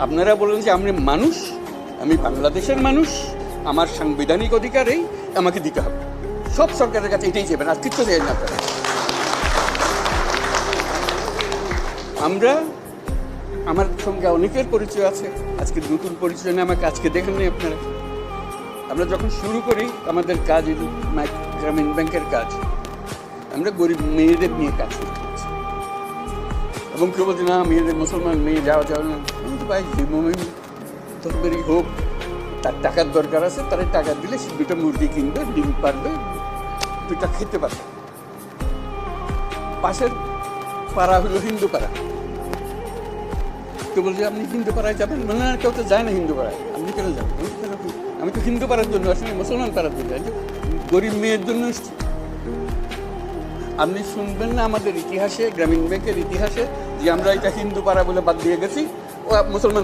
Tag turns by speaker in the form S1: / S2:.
S1: আপনারা বলেন যে আমি মানুষ, আমি বাংলাদেশের মানুষ, আমার সাংবিধানিক অধিকারেই আমাকে দিতে হবে। সব সরকারের কাছে এটাই চাইবেন, আর কিচ্ছু চাই না আপনারা। আমরা, আমার সঙ্গে অনেকের পরিচয় আছে, আজকে নতুন পরিচয় নিয়ে আমাকে আজকে দেখেন নাই আপনারা। আমরা যখন শুরু করি আমাদের কাজ, গ্রামীণ ব্যাংকের কাজ, আমরা গরিব মেয়েদের নিয়ে কাজ করতে হচ্ছে। এবং কেউ বলছে না মেয়েদের, মুসলমান মেয়ে যাওয়া যাবে না। কিন্তু ভাই যে মোমেন ধর্মেরই হোক, তার টাকার দরকার আছে, তারা টাকা দিলে সে দুটো মুরগি কিনবে, ডিম পারবে, দুটা খেতে পারবে। পাশের পাড়া হলো হিন্দু পাড়া। কেউ বলছে আপনি হিন্দু পাড়ায় যাবেন, মানে না, কেউ তো যায় না হিন্দু পাড়ায়, আপনি কেন যাবেন? আমি তো হিন্দু পাড়ার জন্য আসলে মুসলমান পাড়ার জন্য, গরিব মেয়ের জন্য এসছি। আপনি শুনবেন না আমাদের ইতিহাসে, গ্রামীণ ব্যাংকের ইতিহাসে, যে আমরা এটা হিন্দু পাড়া বলে বাদ দিয়ে গেছি, ও মুসলমান